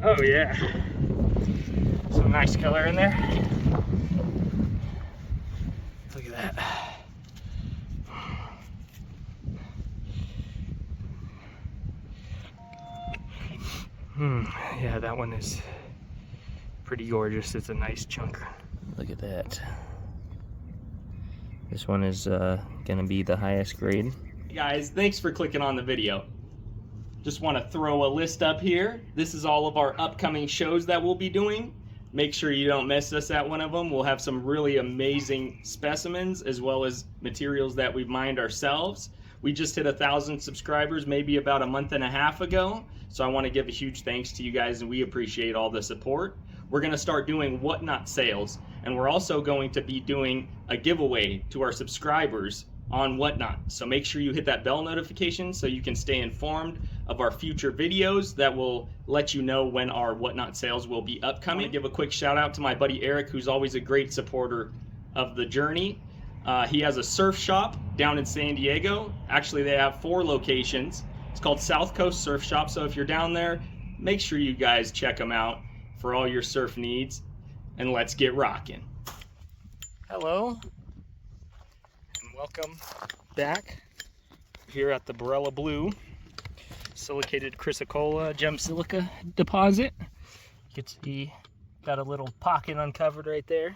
Oh yeah. Some nice color in there. Look at that. Yeah, that one is pretty gorgeous. It's a nice chunk. Look at that. This one is gonna be the highest grade. Guys, thanks for clicking on the video. Just want to throw a list up here. This is all of our upcoming shows that we'll be doing. Make sure you don't miss us at one of them. We'll have some really amazing specimens as well as materials that we've mined ourselves. We just hit 1,000 subscribers maybe about a month and a half ago. So I want to give a huge thanks to you guys, and we appreciate all the support. We're going to start doing whatnot sales, and we're also going to be doing a giveaway to our subscribers on whatnot. So make sure you hit that bell notification so you can stay informed of our future videos that will let you know when our whatnot sales will be upcoming. I want to give a quick shout out to my buddy Erich, who's always a great supporter of the journey. He has a surf shop down in San Diego. Actually, they have 4 locations. It's called South Coast Surf Shop. So if you're down there, make sure you guys check them out for all your surf needs. And let's get rocking. Hello, and welcome back here at the Barela Blue Silicated Chrysocolla gem silica deposit. You can see got a little pocket uncovered right there.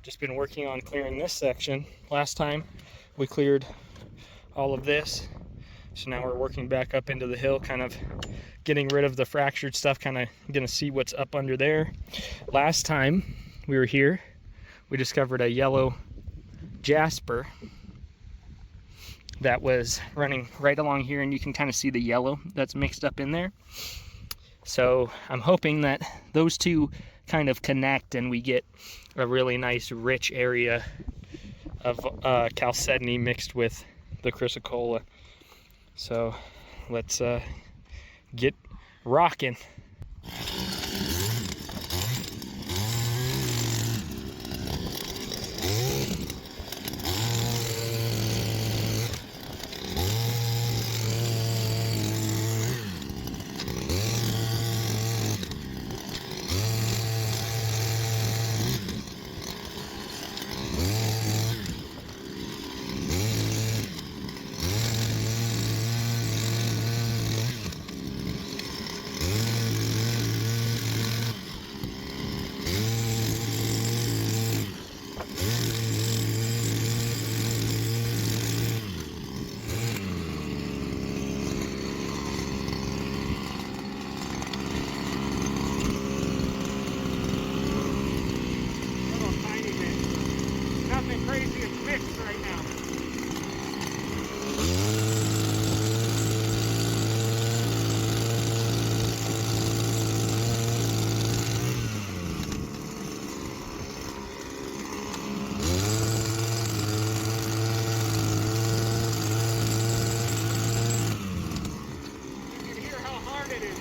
Just been working on clearing this section. Last time we cleared all of this, so now we're working back up into the hill, kind of getting rid of the fractured stuff, kind of gonna see what's up under there. Last time we were here, we discovered a yellow jasper that was running right along here, and you can kind of see the yellow that's mixed up in there. So I'm hoping that those two kind of connect and we get a really nice rich area of chalcedony mixed with the Chrysocolla. So let's get rocking. Nothing crazy is mixed right now. You can hear how hard it is.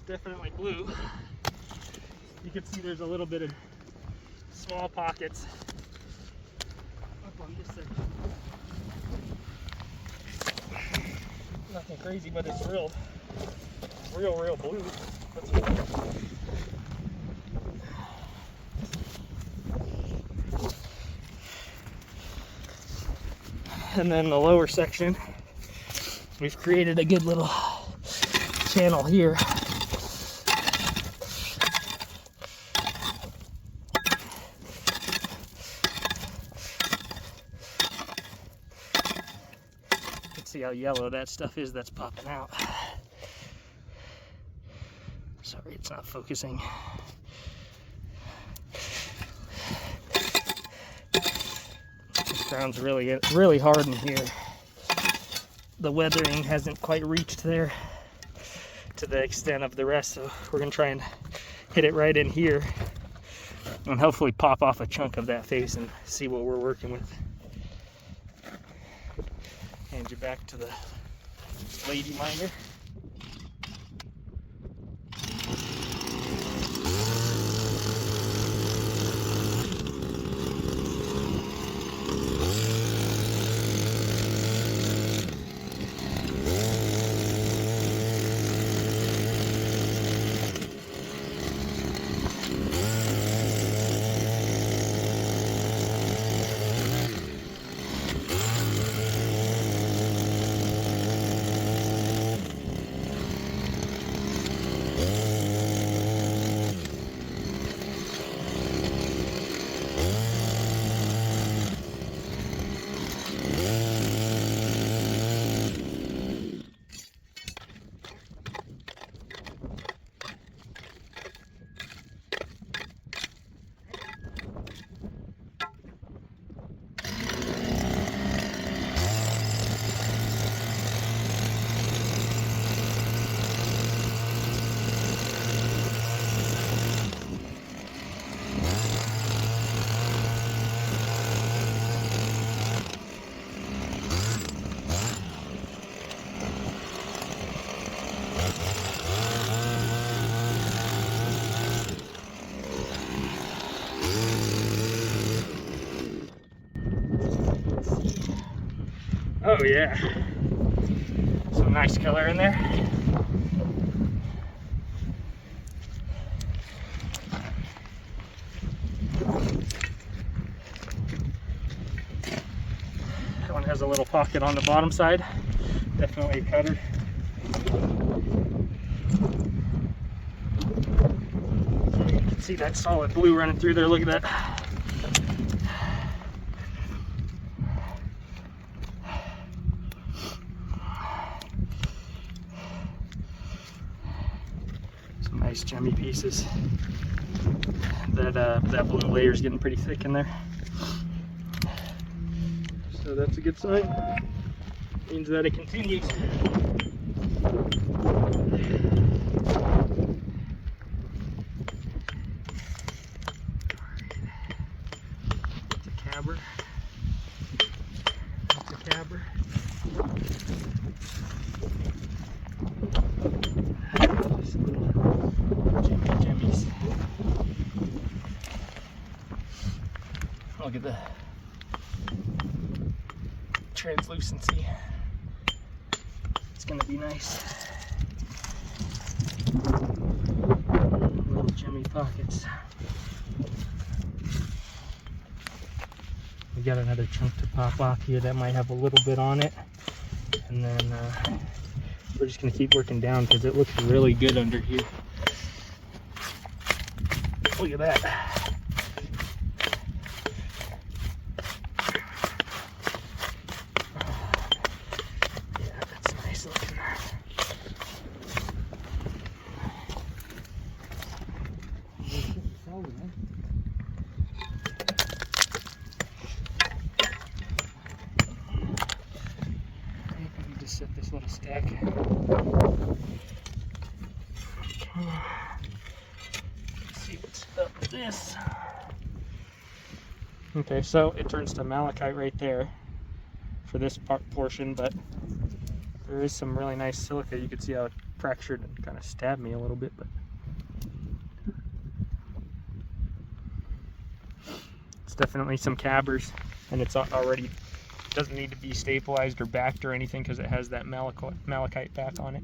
Definitely blue. You can see there's a little bit of small pockets up on this section. Nothing crazy, but it's real real blue. And then the lower section, we've created a good little channel here. You can see how yellow that stuff is that's popping out. Sorry, it's not focusing. This ground's really hard in here. The weathering hasn't quite reached there to the extent of the rest, so we're gonna try and hit it right in here and hopefully pop off a chunk of that face and see what we're working with. Hand you back to the lady miner. Oh yeah, some nice color in there. That one has a little pocket on the bottom side, definitely a cutter. You can see that solid blue running through there, look at that. Nice gemmy pieces. That blue layer is getting pretty thick in there, so that's a good sign. Means that it continues. It's a cabber. It's a cabber. Jimmies. Look at the translucency. It's gonna be nice. Little jimmy pockets. We got another chunk to pop off here that might have a little bit on it, and then we're just gonna keep working down because it looks really good under here. Look at that. Yeah, that's nice looking. Maybe just set this little stack. Up with this. Okay, so it turns to malachite right there for this portion, but there is some really nice silica. You can see how it fractured and kind of stabbed me a little bit, but it's definitely some cabbers, and it's already doesn't need to be stabilized or backed or anything because it has that malachite back on it.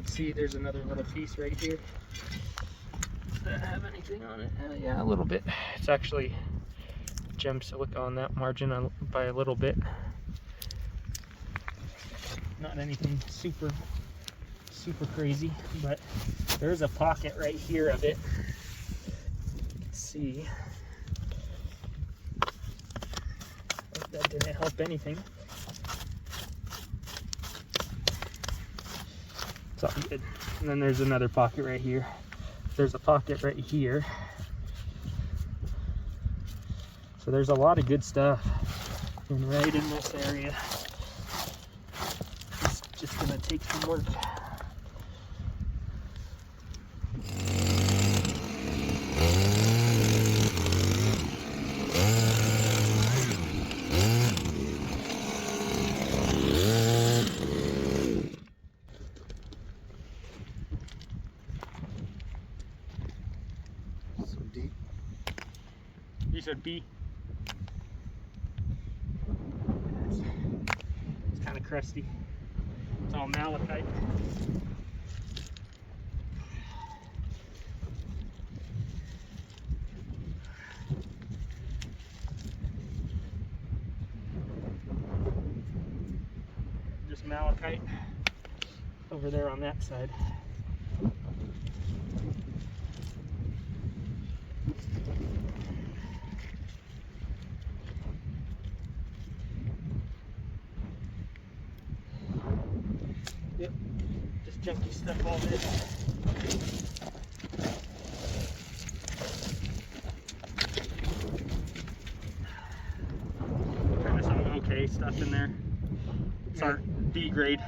Let's see, there's another little piece right here. Does that have anything on it? Yeah, a little bit. It's actually gem silica on that margin by a little bit. Not anything super crazy, but there's a pocket right here of it. Let's see. Hope that didn't help anything. It's all good. And then there's another pocket right here. There's a pocket right here. So there's a lot of good stuff right in this area. It's just gonna take some work. So deep. You said B? It's kind of crusty. It's all malachite. Just malachite over there on that side. Yep, just junky stuff all this. Kind of some okay stuff in there. It's our B grade.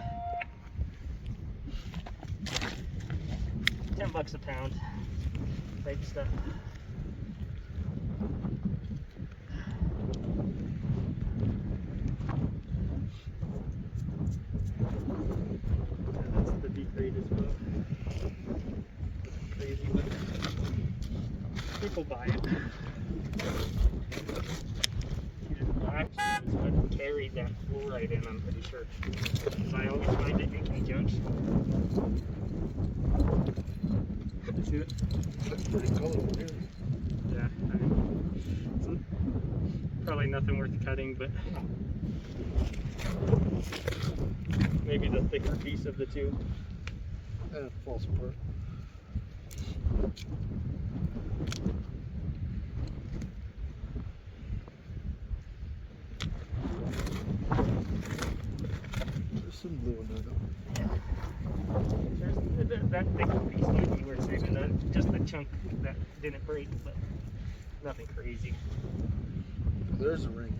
$10 a pound type stuff. That's the B grade as well. Crazy, but people buy it. Actually, would carry that fluoride in, I'm pretty sure. Because I always find it in conjunction. See it? That's pretty colorful here. Yeah. Probably nothing worth cutting, but maybe the thicker piece of the two. And it falls apart. There's some blue in there though. There's that thicker piece might be worth saving. Just the chunk that didn't break, but nothing crazy. There's a ring.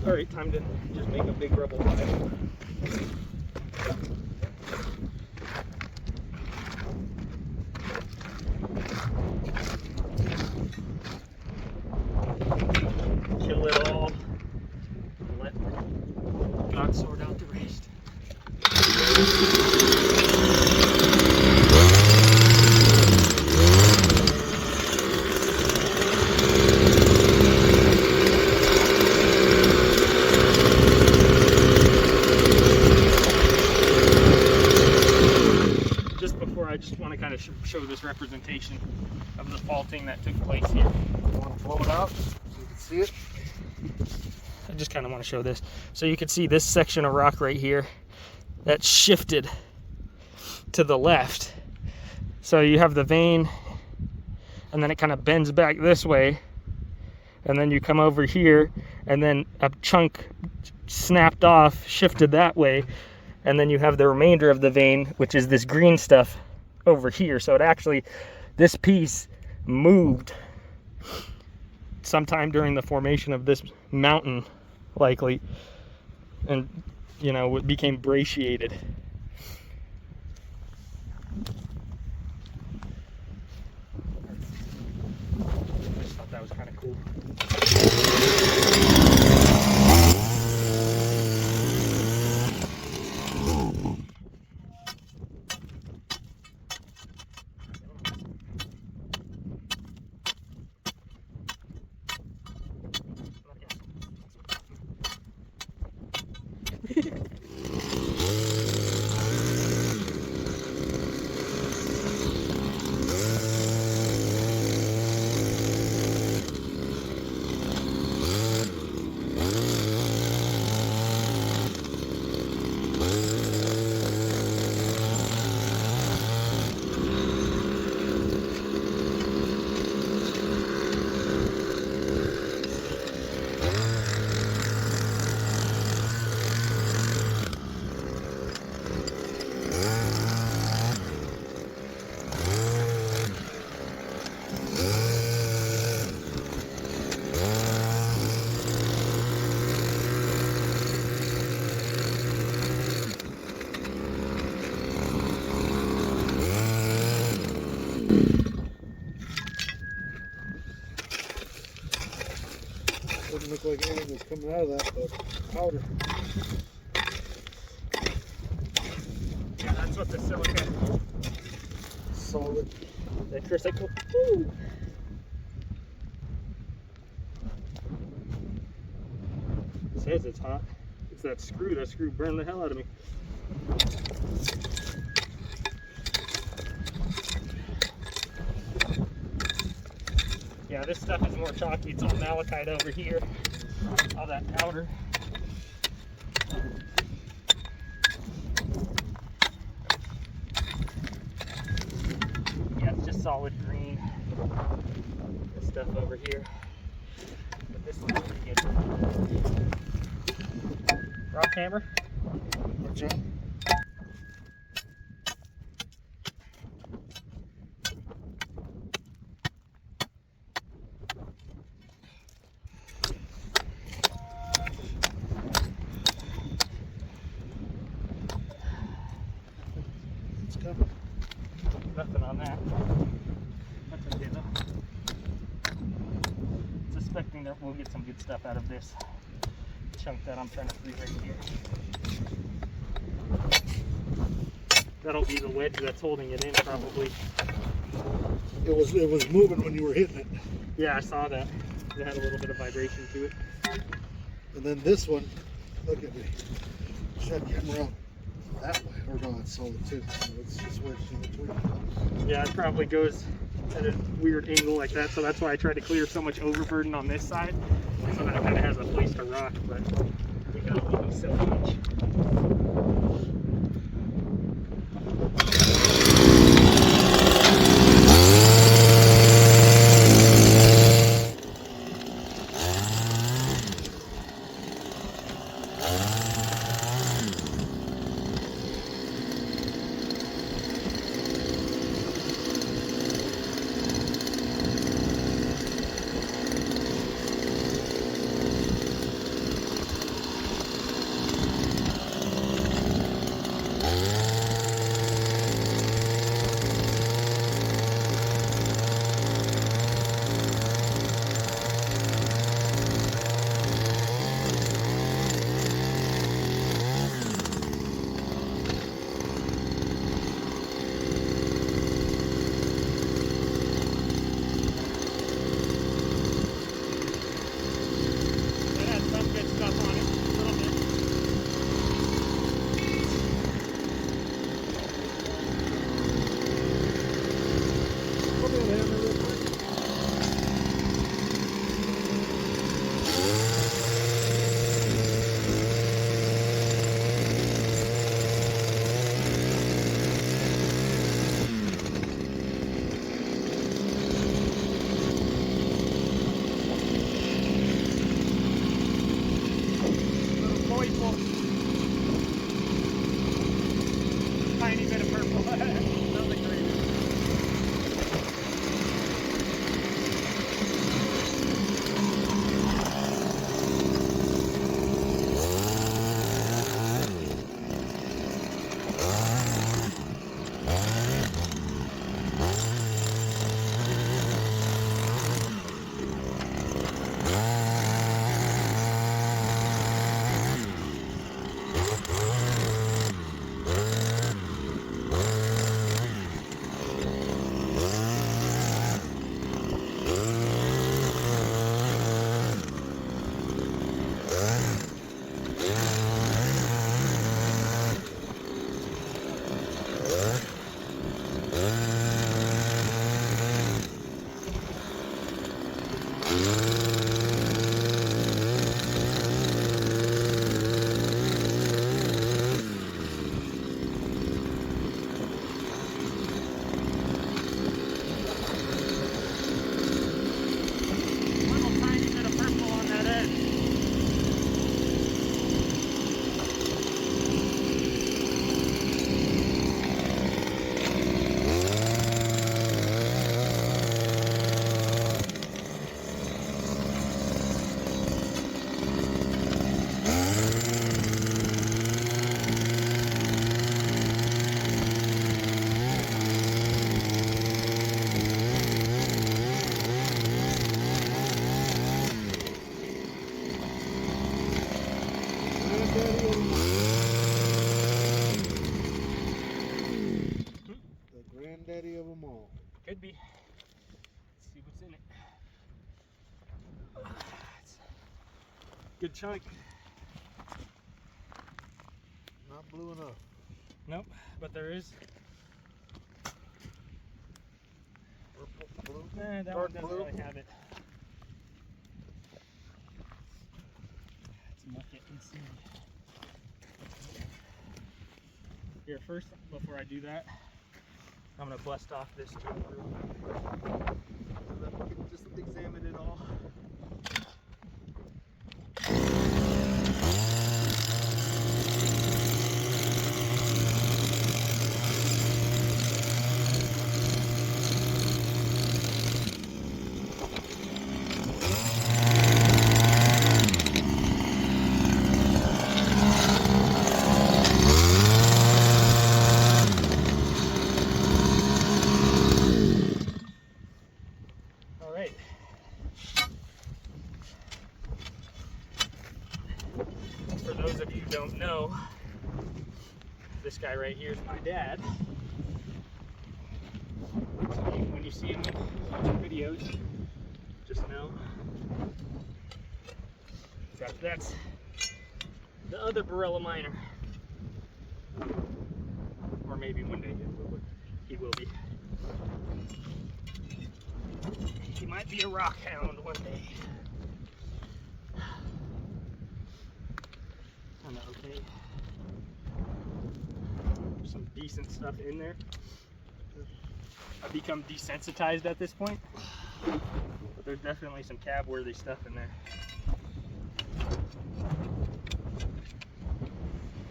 All right, time to just make a big rubble pile. Kill it all. Let God sort out the rest. I just want to kind of show this representation of the faulting that took place here. You want to blow it out so you can see it? I just kind of want to show this. So you can see this section of rock right here that shifted to the left. So you have the vein and then it kind of bends back this way. And then you come over here and then a chunk snapped off, shifted that way. And then you have the remainder of the vein, which is this green stuff over here. So it actually, this piece moved sometime during the formation of this mountain, likely, and you know, it became brachiated. I just thought that was kind of cool. look like anything was coming out of that, but powder. Yeah, that's what the silica. Solid. The Chrysocolla. It says it's hot. It's that screw. That screw burned the hell out of me. Yeah, this stuff is more chalky. It's all malachite over here. All that powder. Yeah, it's just solid green. This stuff over here. But this looks pretty good. Rock hammer. Watch out. It's coming. Nothing on that. That's okay though. Suspecting that we'll get some good stuff out of this chunk that I'm trying to free right here. That'll be the wedge that's holding it in probably. It was moving when you were hitting it. Yeah, I saw that. It had a little bit of vibration to it. And then this one, look at me. Shut the camera out that way. Or no, it's solid too. So it's just wedged in between. Yeah, it probably goes at a weird angle like that, so that's why I try to clear so much overburden on this side, so that it kind of has a place to rock, but we got a little silage. Tiny bit of purple. Nothing green. Granddaddy of them all. Could be. Let's see what's in it. It's a good chunk. Not blue enough. Nope, but there is. Purple, blue. That Dark one doesn't blue. really have it. Let's muck it and see. Here, first, before I do that, I'm gonna bust off this tube real quick so that we can just examine it all. For those of you who don't know, this guy right here is my dad. When you see him in videos, just know that's the other Barela miner. Or maybe one day he will be. He might be a rock hound one day. Okay. Some decent stuff in there. I've become desensitized at this point, but there's definitely some cab worthy stuff in there.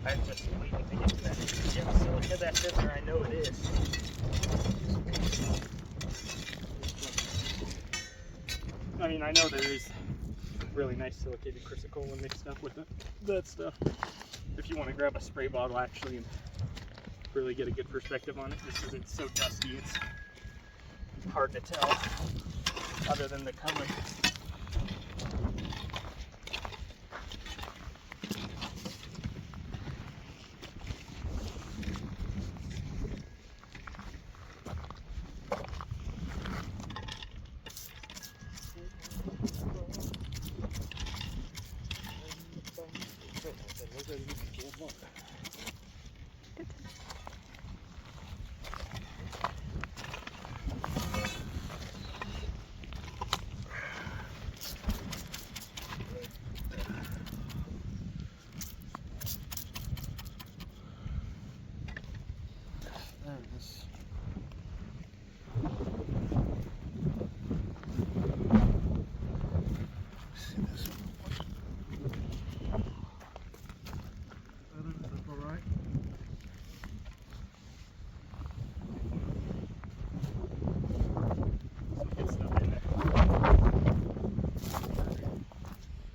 I'm just waiting to get to that silica that's in there. I know it is. I mean, I know there is really nice silicated Chrysocolla mixed up with that stuff. If you want to grab a spray bottle actually and really get a good perspective on it, just because it's so dusty, it's hard to tell other than the color.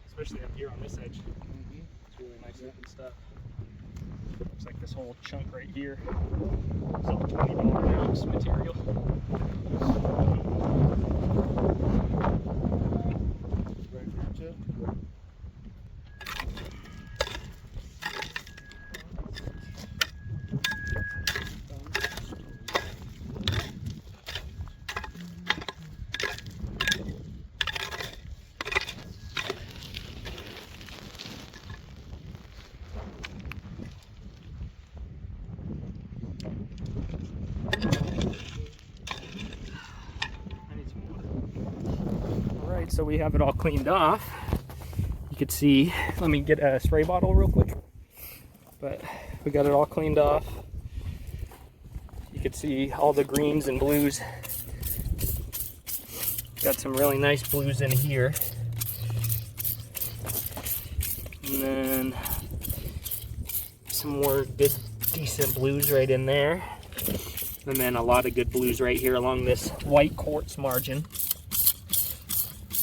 Especially up here on this edge. It's really nice looking stuff. Looks like this whole chunk right here is all $20 ounce material. Right here too. So we have it all cleaned off. You could see, let me get a spray bottle real quick. But we got it all cleaned off. You could see all the greens and blues. Got some really nice blues in here. And then some more good, decent blues right in there. And then a lot of good blues right here along this white quartz margin.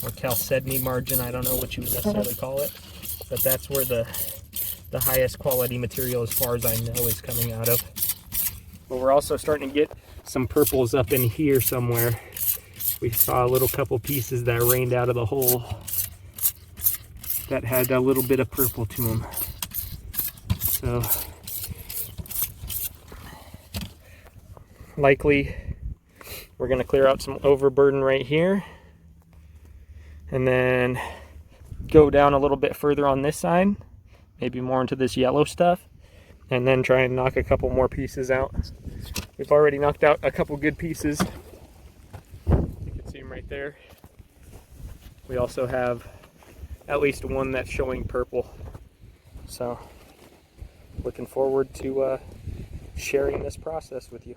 Or chalcedony margin, I don't know what you would necessarily call it, but that's where the highest quality material, as far as I know, is coming out of. But we're also starting to get some purples up in here somewhere. We saw a little couple pieces that rained out of the hole that had a little bit of purple to them. So likely we're going to clear out some overburden right here, and then go down a little bit further on this side, maybe more into this yellow stuff, and then try and knock a couple more pieces out. We've already knocked out a couple good pieces. You can see them right there. We also have at least one that's showing purple. So looking forward to sharing this process with you.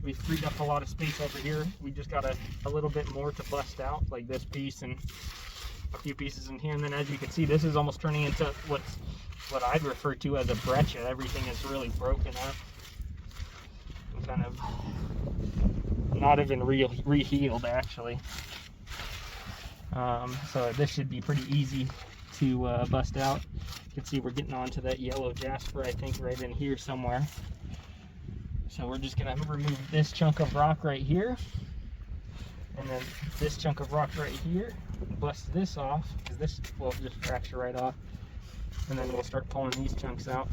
We freed up a lot of space over here. We just got a little bit more to bust out, like this piece and a few pieces in here. And then as you can see, this is almost turning into what I'd refer to as a breccia. Everything is really broken up and kind of not even re-healed actually. So this should be pretty easy to bust out. You can see we're getting onto that yellow jasper, I think, right in here somewhere. So we're just gonna remove this chunk of rock right here, and then this chunk of rock right here, bust this off, because this will just fracture right off, and then we'll start pulling these chunks out,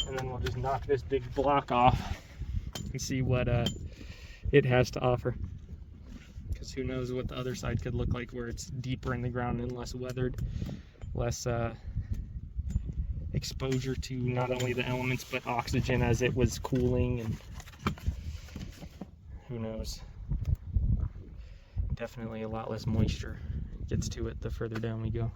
and then we'll just knock this big block off and see what it has to offer. Because who knows what the other side could look like, where it's deeper in the ground and less weathered, less exposure to not only the elements but oxygen as it was cooling, and who knows. Definitely a lot less moisture gets to it the further down we go.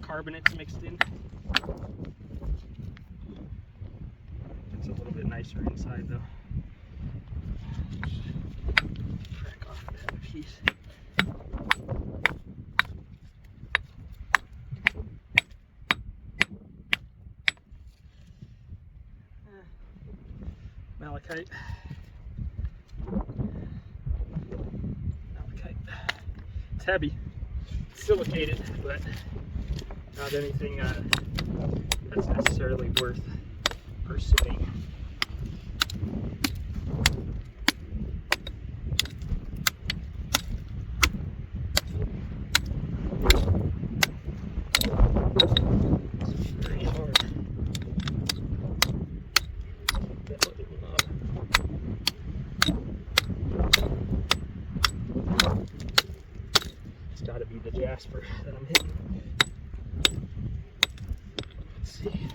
Carbonates mixed in. It's a little bit nicer inside though. Crack off that piece. Malachite. It's heavy. It's silicated, but not anything that's necessarily worth pursuing. Very hard. It's got to be the jasper that I'm hitting. Let's see.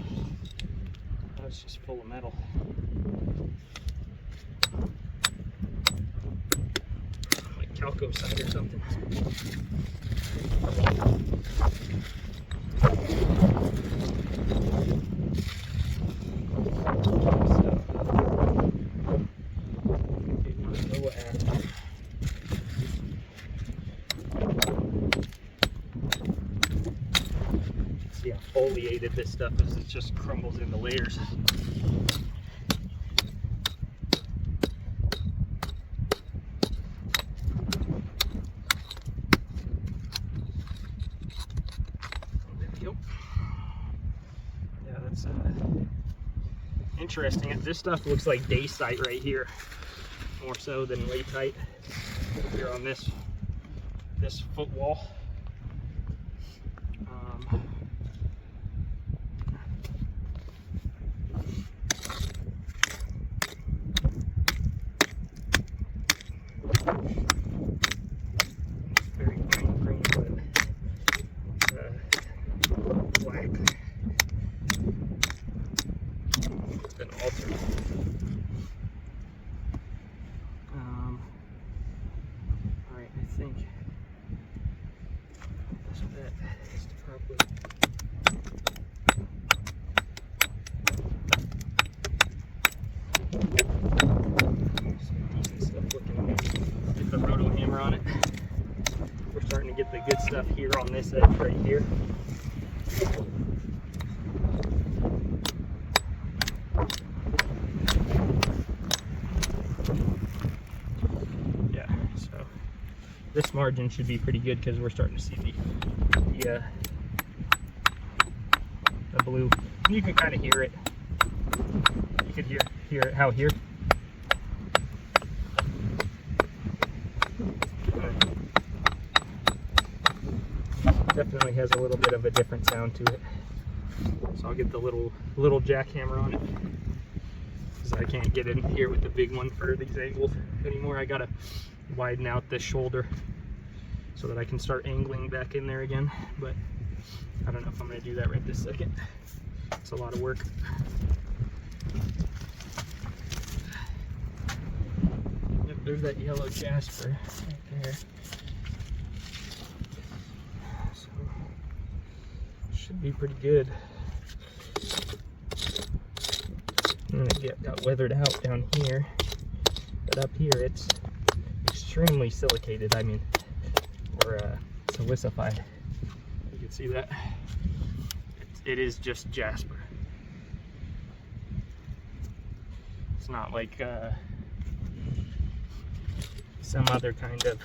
Oh, it's just full of metal. Like chalcocite or something. See how foliated this stuff is, it just crumbles into layers. There we go. Yeah, that's interesting. This stuff looks like dacite right here, more so than latite here on this footwall. Very green, but it's black. It's been altered. Alright, I think this bit is probably some decent stuff looking. Get the roto hammer on it. We're starting to get the good stuff here on this edge right here. Yeah, so this margin should be pretty good because we're starting to see the blue. You can kind of hear it. You can hear it. How here? Definitely has a little bit of a different sound to it. So I'll get the little jackhammer on it, because I can't get in here with the big one for these angles anymore. I gotta widen out this shoulder so that I can start angling back in there again, but I don't know if I'm gonna do that right this second. It's a lot of work. Yep, there's that yellow jasper right there. Should be pretty good. And it got weathered out down here, but up here it's extremely silicated. I mean, or silicified. You can see that. It is just jasper. It's not like some other kind of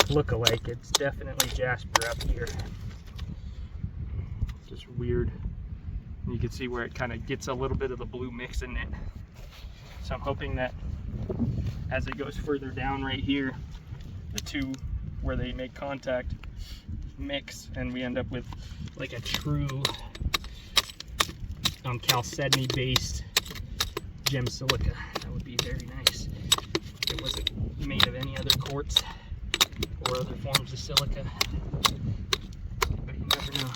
look-alike. It's definitely jasper up here. Just weird. You can see where it kind of gets a little bit of the blue mix in it. So I'm hoping that as it goes further down right here, the two where they make contact mix and we end up with like a true chalcedony based gem silica. That would be very nice if it wasn't made of any other quartz or other forms of silica. But you never know.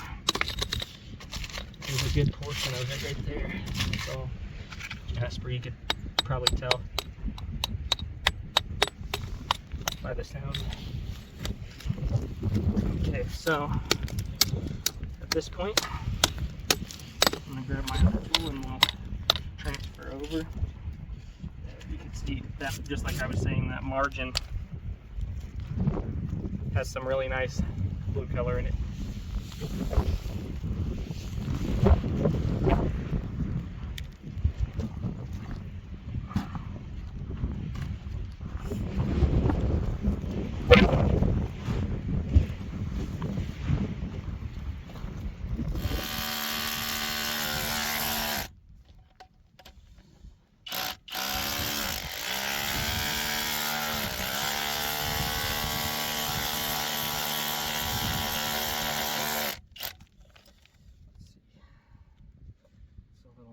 There's a good portion of it right there. It's all jasper. You could probably tell by the sound. Okay, so at this point, I'm gonna grab my other tool and we'll transfer over. You can see that, just like I was saying, that margin has some really nice blue color in it.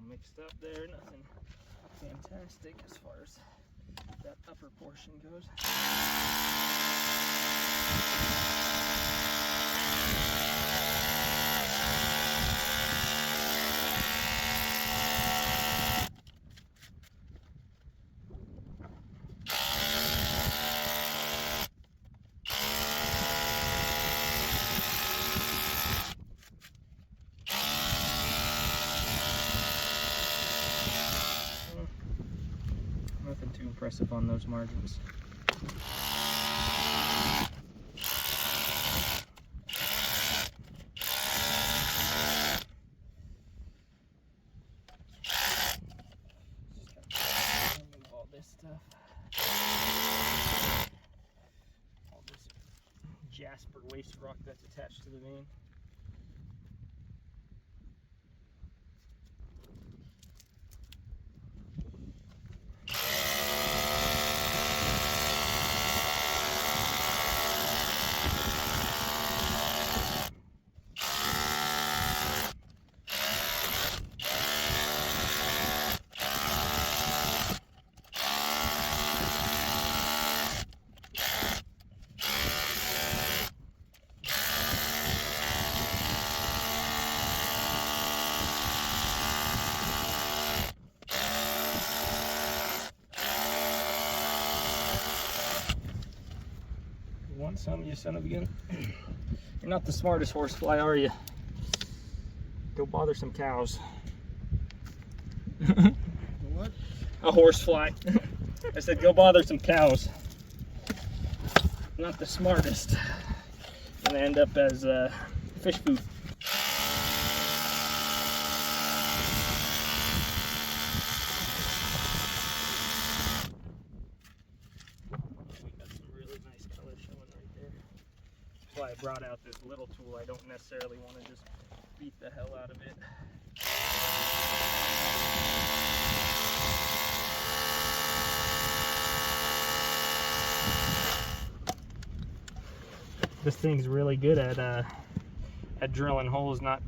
mixed up there, nothing fantastic as far as that upper portion goes. Nothing too impressive on those margins. All this stuff. All this jasper waste rock that's attached to the vein. Want some, you son of a gun? You're not the smartest horsefly, are you? Go bother some cows. What? A horsefly. I said go bother some cows. Not the smartest. Gonna end up as fish food. Why I brought out this little tool. I don't necessarily want to just beat the hell out of it. This thing's really good at drilling holes. Not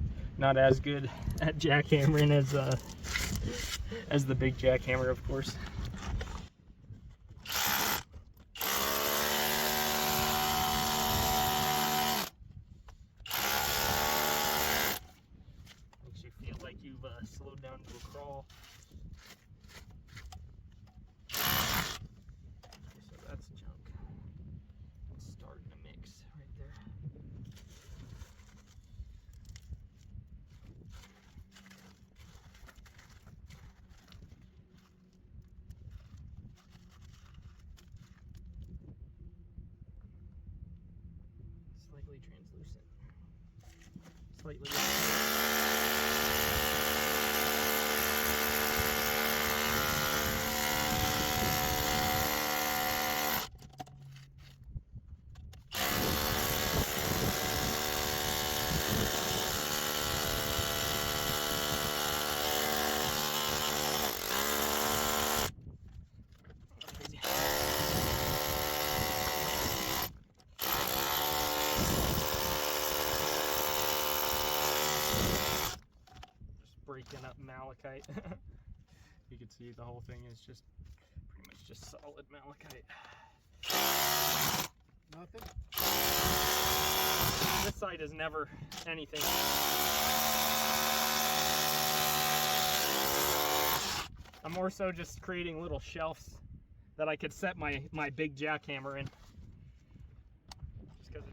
as good at jackhammering as the big jackhammer, of course. Slowed down to a crawl. Okay, so that's junk. It's starting to mix right there. Slightly translucent. Slightly. Breaking up malachite. You can see the whole thing is just pretty much just solid malachite. Nothing? This side is never anything. I'm more so just creating little shelves that I could set my big jackhammer in. Just because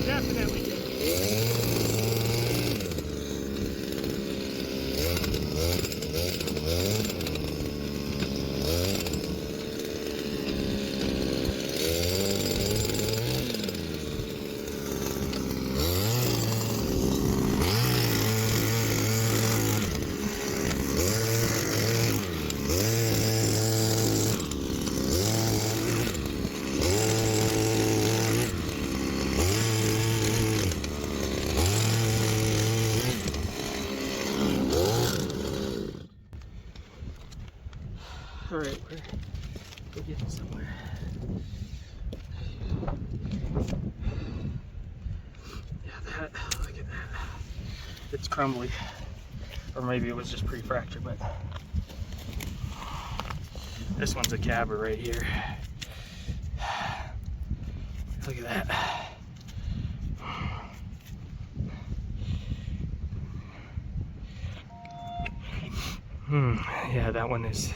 Definitely good. All right, we're getting somewhere. Yeah, look at that. It's crumbly. Or maybe it was just pre-fractured, but this one's a cabber right here. Look at that. Yeah, that one is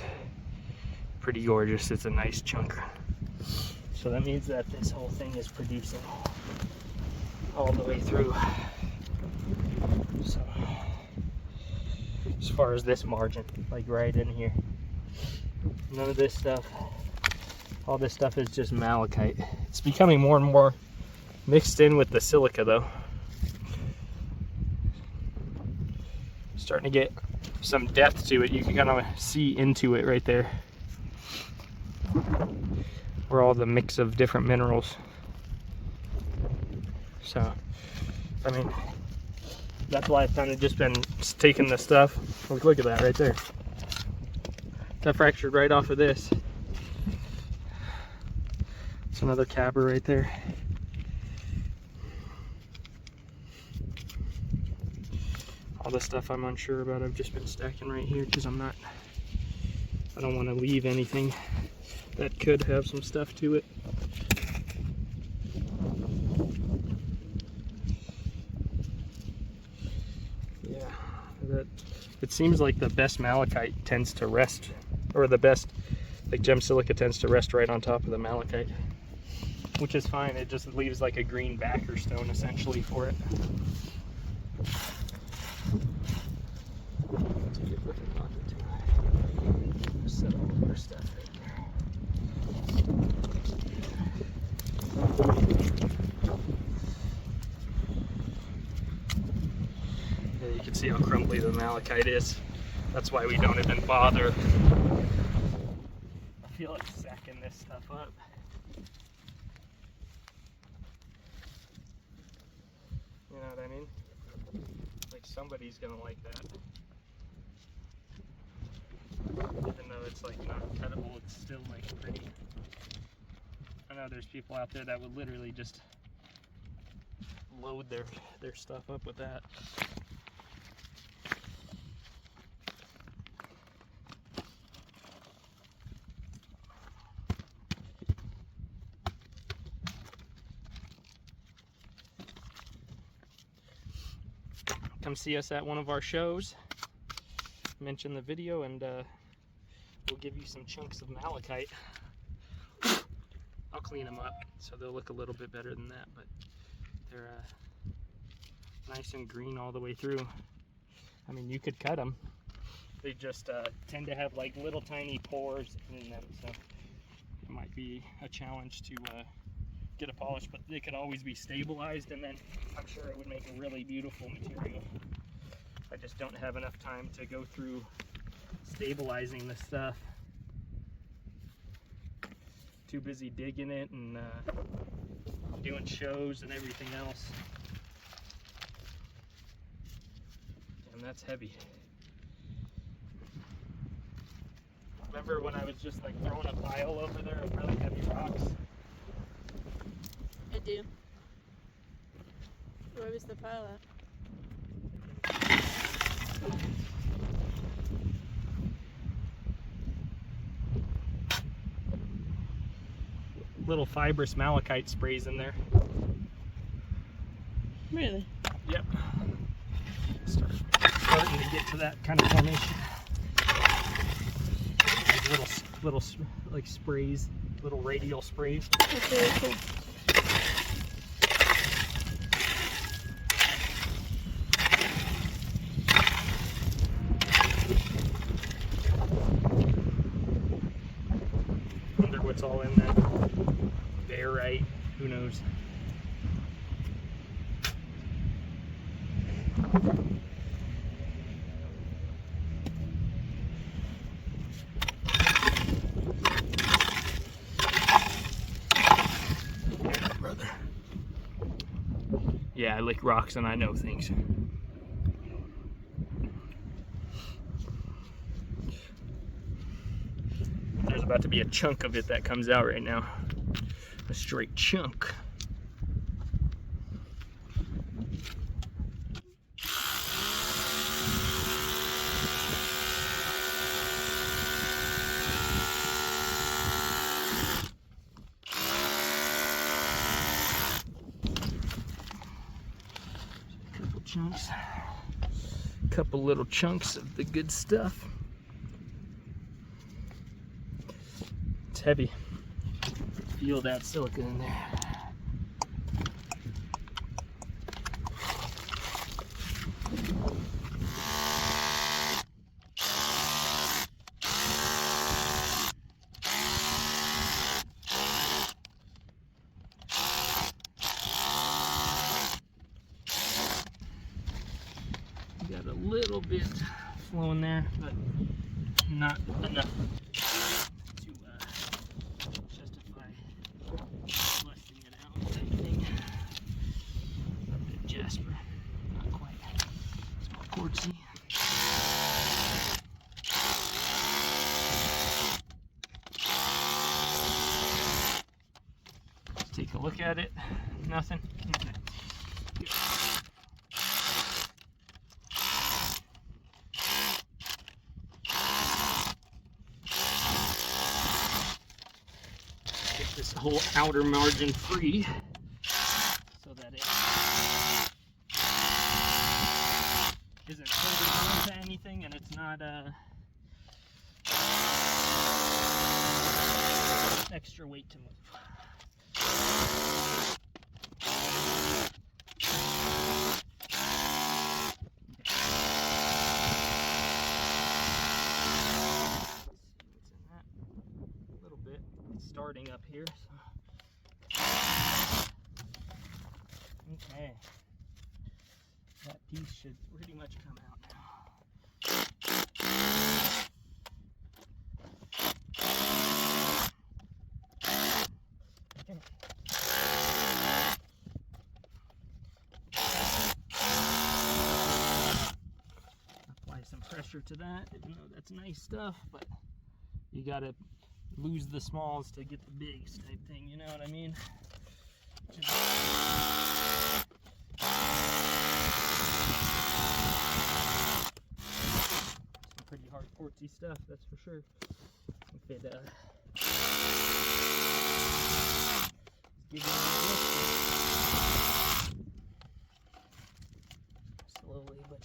pretty gorgeous. It's a nice chunk. So that means that this whole thing is producing all the way through. So as far as this margin, like right in here, none of this stuff, all this stuff is just malachite. It's becoming more and more mixed in with the silica though. Starting to get some depth to it. You can kind of see into it right there, where all the mix of different minerals. So, I mean, that's why I've kind of just been taking the stuff. Look at that right there. That fractured right off of this. It's another cabber right there. All the stuff I'm unsure about, I've just been stacking right here because I don't want to leave anything that could have some stuff to it. Yeah, it seems like the best malachite tends to rest, or the best like gem silica tends to rest right on top of the malachite, which is fine. It just leaves like a green backer stone essentially for it. Set all of our stuff right there. See how crumbly the malachite is. That's why we don't even bother. I feel like sacking this stuff up. You know what I mean? Like somebody's gonna like that. Even though it's like not cuttable, it's still like pretty. I know there's people out there that would literally just load their stuff up with that. Come see us at one of our shows, mention the video, and we'll give you some chunks of malachite. I'll clean them up so they'll look a little bit better than that, but they're nice and green all the way through. I mean, you could cut them. They just tend to have like little tiny pores in them, so it might be a challenge to get a polish, but they could always be stabilized, and then I'm sure it would make a really beautiful material. I just don't have enough time to go through stabilizing the stuff. Too busy digging it and doing shows and everything else. And that's heavy. Remember when I was just like throwing a pile over there of really heavy rocks? I do. Where was the pile at? Little fibrous malachite sprays in there. Really? Yep. Starting to get to that kind of formation. Like little like sprays, little radial sprays. That's really cool. I wonder what's all in that. Erich, who knows? Yeah, brother. Yeah, I lick rocks and I know things. There's about to be a chunk of it that comes out right now. A straight chunk. Couple chunks. Couple little chunks of the good stuff. It's heavy. Feel that silica in there. Got a little bit flowing there, but not enough to justify lusting it out with anything. A bit Jasper, not quite. It's more quartzy. Let's take a look at it. Nothing. Okay. This whole outer margin free so that it isn't holding on to anything and it's not extra weight to move. Starting up here. So. Okay. That piece should pretty much come out now. Apply some pressure to that. You know, that's nice stuff, but you gotta lose the smalls to get the bigs type thing, you know what I mean? Some pretty hard quartzy stuff, that's for sure. If it slowly, but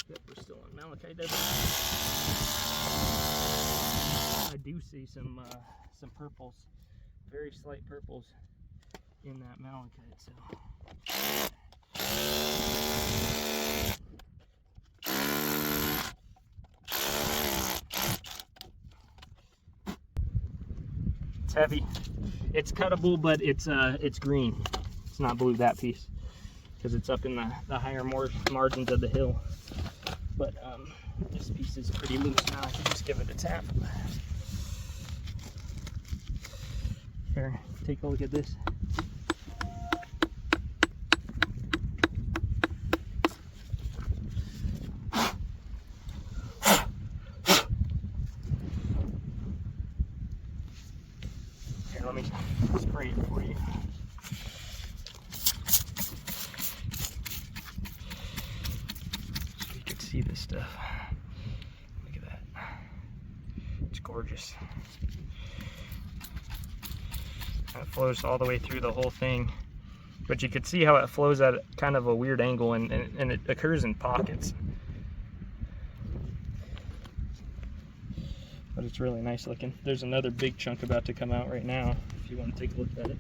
yep, we're still on malachite. I do see some purples, very slight purples in that malachite. So it's heavy. It's cuttable, but it's green. It's not blue, that piece, because it's up in the higher margins of the hill. But this piece is pretty loose now. I can just give it a tap. Here, take a look at this. Here, let me spray it for you. So you can see this stuff. Look at that. It's gorgeous. It flows all the way through the whole thing, but you could see how it flows at kind of a weird angle, and it occurs in pockets. But it's really nice looking. There's another big chunk about to come out right now, if you want to take a look at it.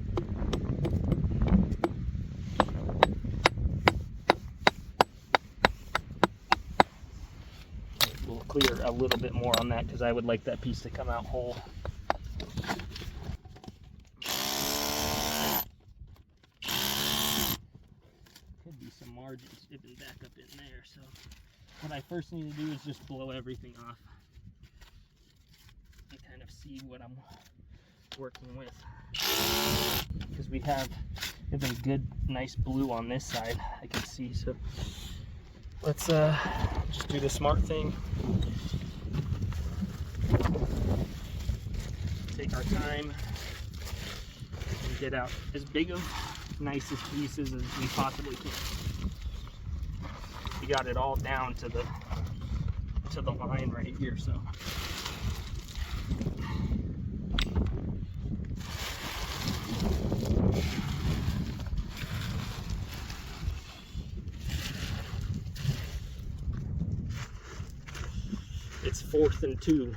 We'll clear a little bit more on that because I would like that piece to come out whole. Margins even back up in there, so what I first need to do is just blow everything off and kind of see what I'm working with, because we have a good nice blue on this side I can see. So let's just do the smart thing, take our time and get out as big of nicest pieces as we possibly can. We got it all down to the line right here, so it's 4th and 2.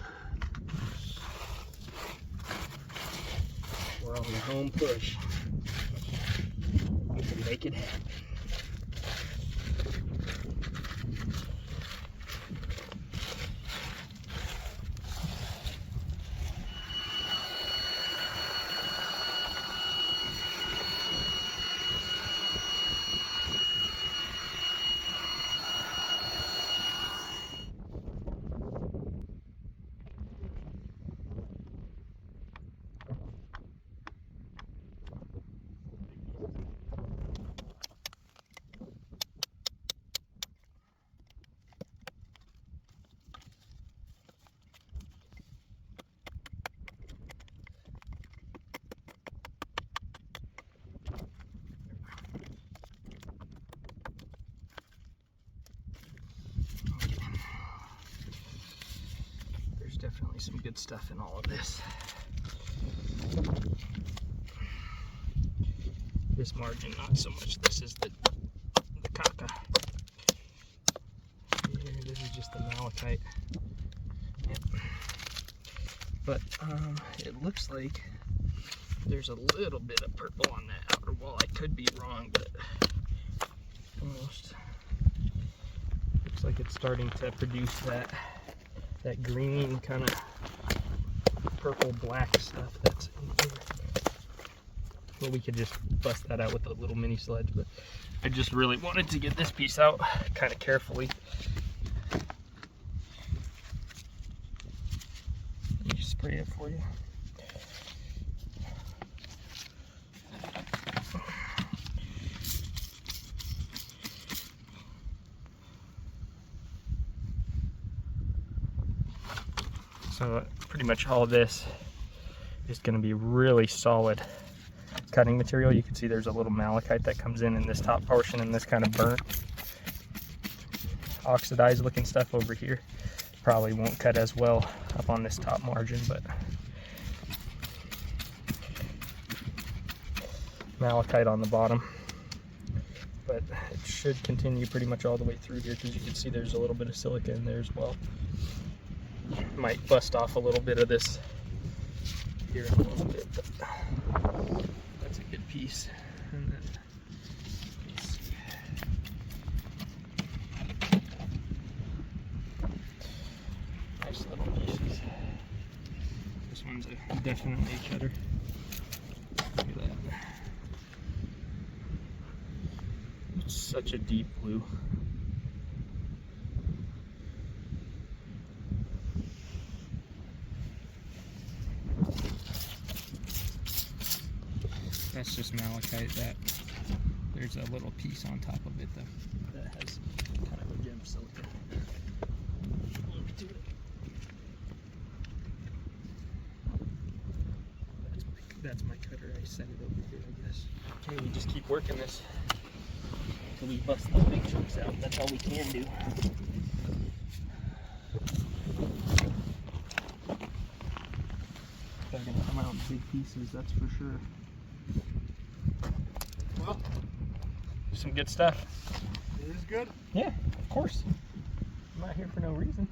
We're on the home push. We can make it happen. Definitely some good stuff in all of this. This margin, not so much. This is the caca. Here, this is just the malachite. Yep. But it looks like there's a little bit of purple on that outer wall. I could be wrong, but almost looks like it's starting to produce that green kind of purple black stuff that's in here. Well, we could just bust that out with a little mini sledge, but I just really wanted to get this piece out kind of carefully. Let me spray it for you. So pretty much all of this is going to be really solid cutting material. You can see there's a little malachite that comes in this top portion, and this kind of burnt, oxidized looking stuff over here probably won't cut as well up on this top margin, but malachite on the bottom. But it should continue pretty much all the way through here, because you can see there's a little bit of silica in there as well. Might bust off a little bit of this here in a little bit, but that's a good piece. And then, let's see. Nice little pieces. This one's definitely a cutter. Look at that. It's such a deep blue. That's just malachite. That there's a little piece on top of it though that has kind of a gem silica. That's my cutter. I set it over here, I guess. Okay, we just keep working this until we bust these big chunks out. That's all we can do. They're gonna come out in big pieces, that's for sure. Well, some good stuff. It is good? Yeah, of course. I'm not here for no reason.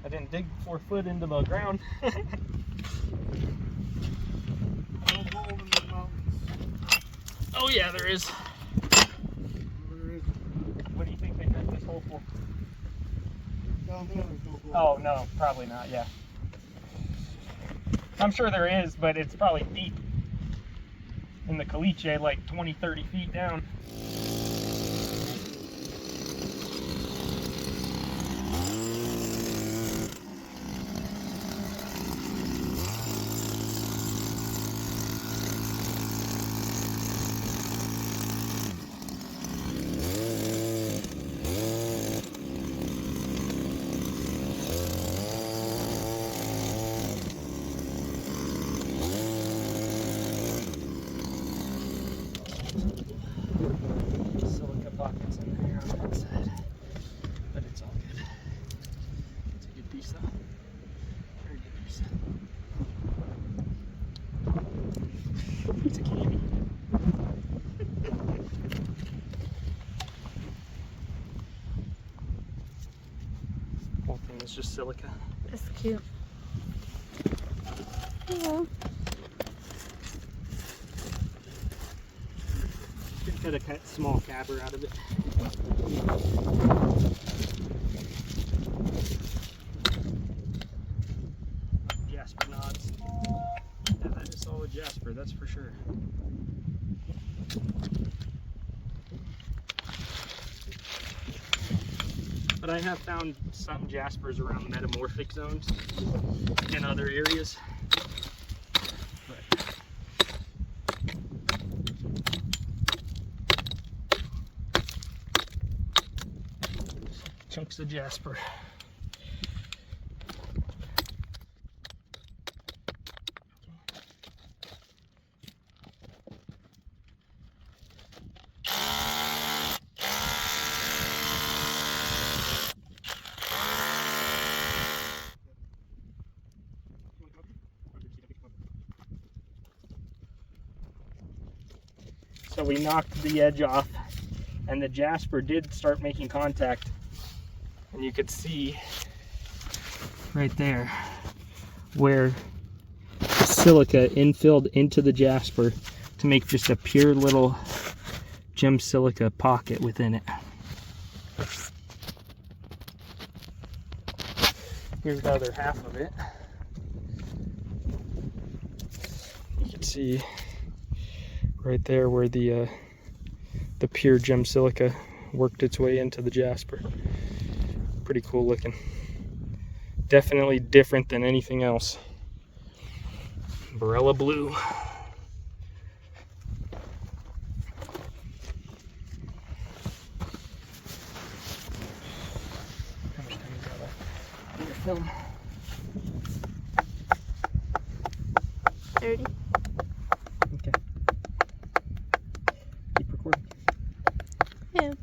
I didn't dig 4 foot into the ground. No gold in the mountains. Oh yeah, there is. There is. What do you think they dug this hole for? Down there there's no gold. Oh no, probably not, yeah. I'm sure there is, but it's probably deep in the caliche, like 20, 30 feet down. Silica pockets in there on that side, but it's all good. It's a good piece though. Very good piece. Piece of candy. Whole thing is just silica. That's cute. Hello. Cut a small cabber out of it. Jasper nods. Yeah, that is solid jasper, that's for sure. But I have found some jaspers around metamorphic zones in other areas. Chunks of jasper. So we knocked the edge off, and the jasper did start making contact. And you could see right there where silica infilled into the jasper to make just a pure little gem silica pocket within it. Here's the other half of it. You can see right there where the pure gem silica worked its way into the jasper. Pretty cool looking. Definitely different than anything else. Barela blue. How much time you got left in your film? 30. Okay. Keep recording. Yeah.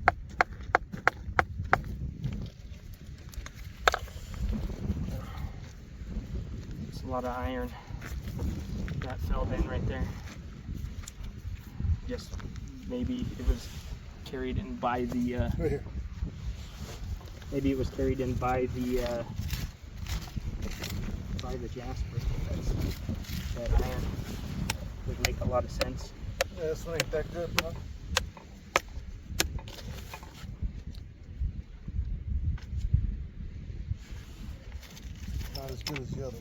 It's a lot of iron that fell in right there. Guess maybe it was carried in by the Right here. maybe it was carried in by the jasper. That iron would make a lot of sense. Yeah, this one ain't that good, huh? Not as good as the other.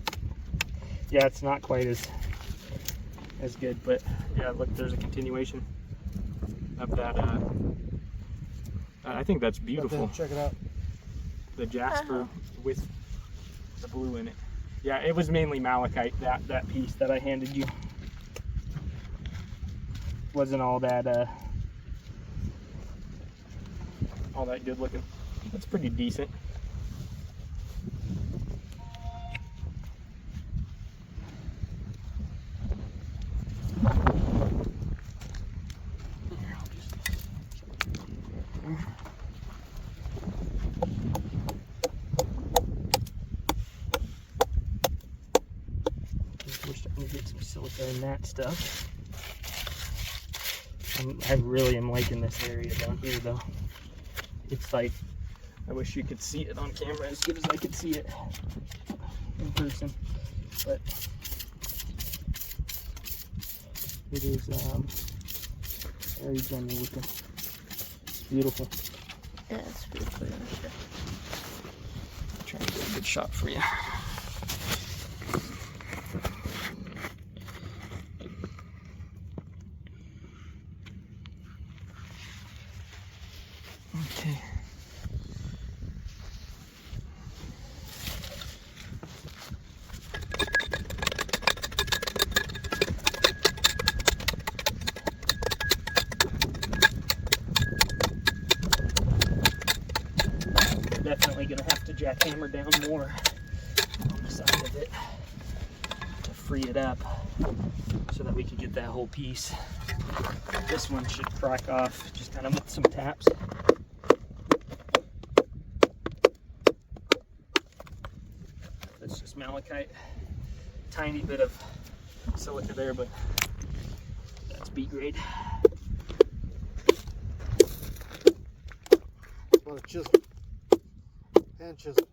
Yeah, it's not quite as good, but yeah, look, there's a continuation of that. I think that's beautiful. Check it out. The jasper with the blue in it. Yeah, it was mainly malachite, that piece that I handed you. Wasn't all that good looking. That's pretty decent. We're starting to get some silica in that stuff. I really am liking this area down here, though. It's like, I wish you could see it on camera as good as I could see it in person. But it is very gentle looking. It's beautiful. Yeah, it's beautiful. Try to get a good shot for you. Okay. Definitely gonna have to jackhammer down more on the side of it to free it up so that we can get that whole piece. This one should crack off just kind of with some taps. That's just malachite. Tiny bit of silica there, but that's B grade. About a chisel. Hand chisel.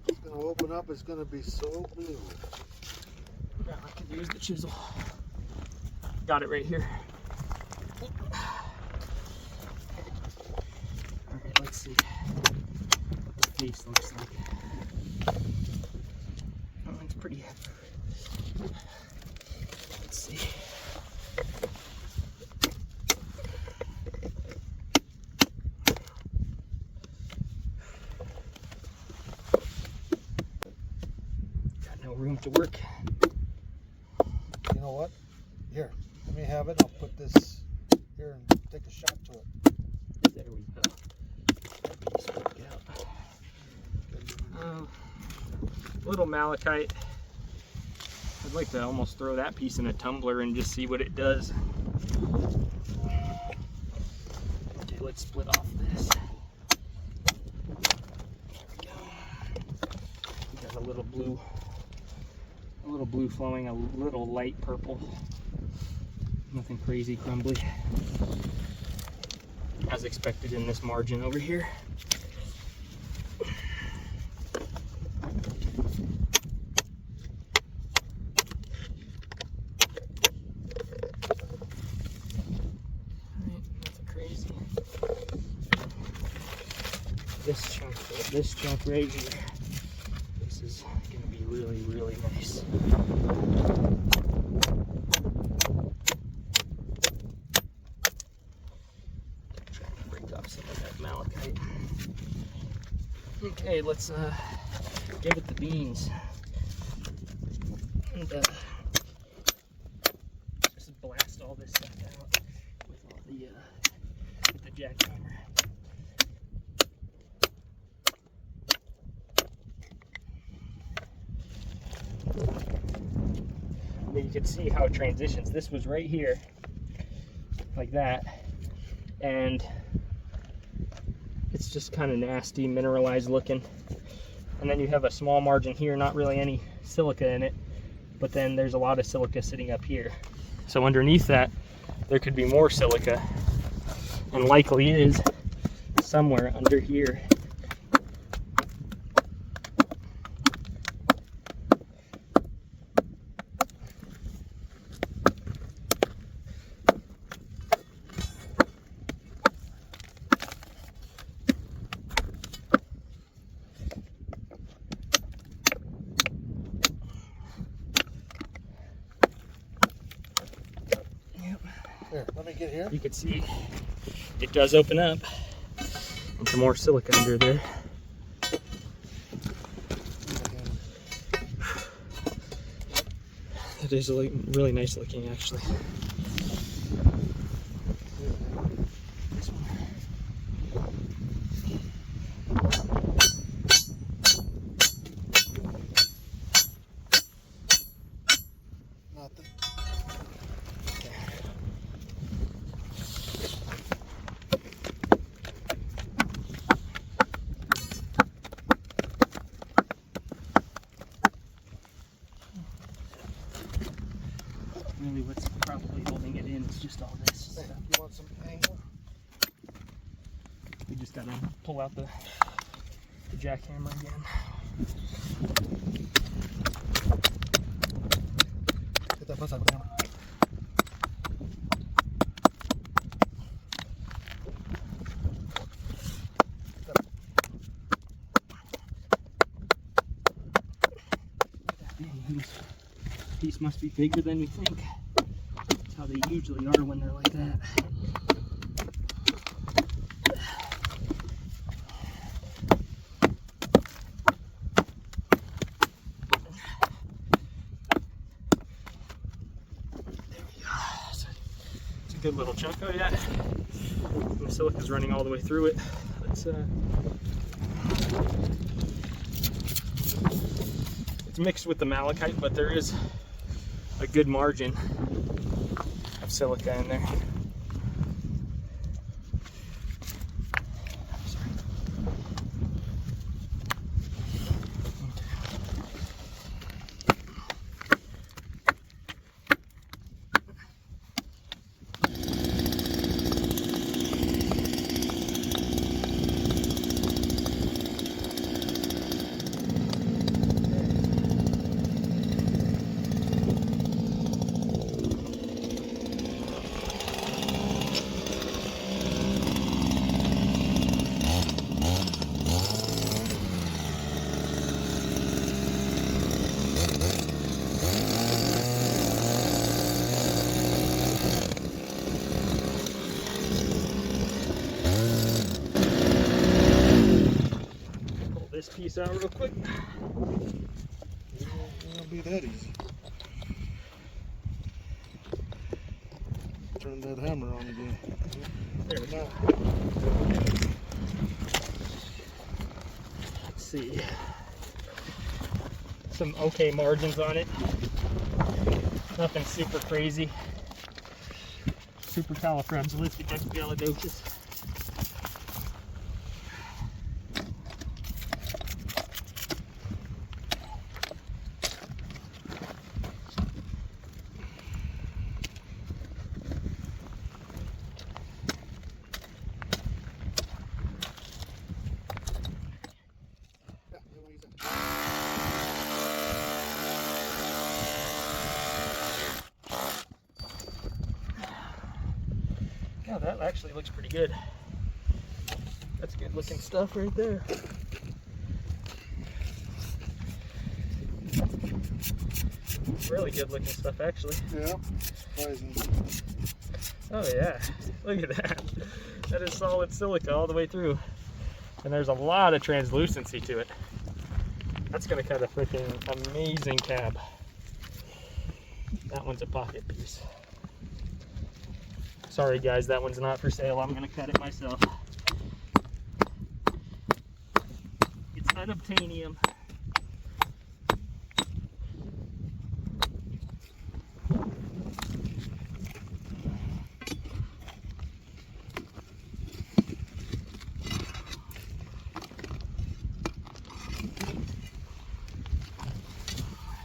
It's going to open up. It's going to be so blue. Yeah, I could use the chisel. Got it right here. Alright, let's see what the face looks like. Oh, it's pretty. Let's see. Got no room to work. You know what? Here, let me have it. I'll put this here and take a shot to it. There we go. That piece worked out. Little malachite. I'd like to almost throw that piece in a tumbler and just see what it does. Okay, let's split off this. There we go. We got a little blue flowing, a little light purple. Nothing crazy crumbly. As expected in this margin over here. This chunk This chunk right here. This is going to be really, really nice. Trying to break off some of that malachite. Okay, let's give it the beans. And just blast all this stuff out with the jackhammer. And you can see how it transitions. This was right here, like that, and it's just kind of nasty, mineralized looking. And then you have a small margin here, not really any silica in it, but then there's a lot of silica sitting up here. So underneath that, there could be more silica, and likely is somewhere under here. Here, let me get here. You can see it does open up, and some more silica under there. It is really nice looking, actually. This one. Nothing. Really, what's probably holding it in is just all this stuff. You want some angle? We just gotta pull out the jackhammer again. Get that side with the hammer. This piece must be bigger than we think. That's how they usually are when they're like that. There we go. It's a good little chunk. Oh yeah, the silica's running all the way through it. Let's it's mixed with the malachite, but there is a good margin of silica in there. This piece out real quick. It won't be that easy. Turn that hammer on again. There we go. Let's see. Some okay margins on it. Nothing super crazy. Supercalifragilisticexpialidocious. Yeah, that actually looks pretty good. That's good looking stuff right there. Really good looking stuff, actually. Yeah, surprising. Oh yeah, look at that. That is solid silica all the way through. And there's a lot of translucency to it. That's gonna cut a freaking amazing cab. That one's a pocket piece. Sorry guys, that one's not for sale. I'm gonna cut it myself. It's unobtainium.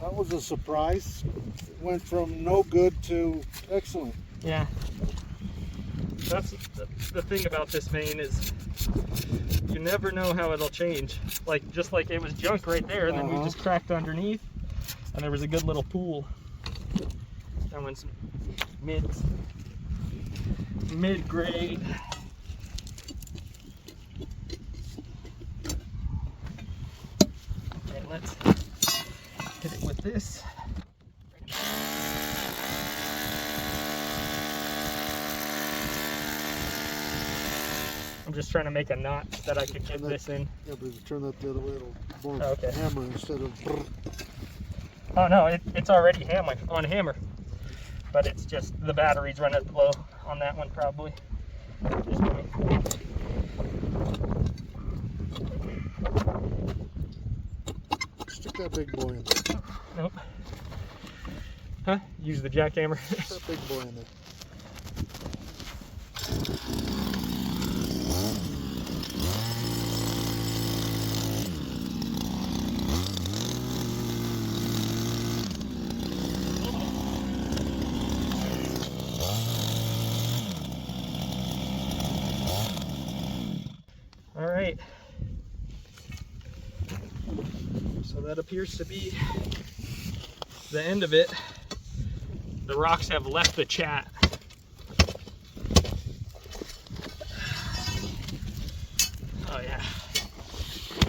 That was a surprise. Went from no good to excellent. Yeah. That's the thing about this vein is you never know how it'll change. Like just like it was junk right there, and then we just cracked underneath, and there was a good little pool. That one's mid-grade. Okay, let's hit it with this. I'm just trying to make a knot that I could get this in. Yeah, but if you turn that the other way, it'll more Okay. hammer instead of. Oh no, it's already on hammer, but it's just the battery's running low on that one probably. Just Stick that big boy in there. nope. Huh? Use the jackhammer. Stick that big boy in there. All right. So that appears to be the end of it. The rocks have left the chat. Oh yeah.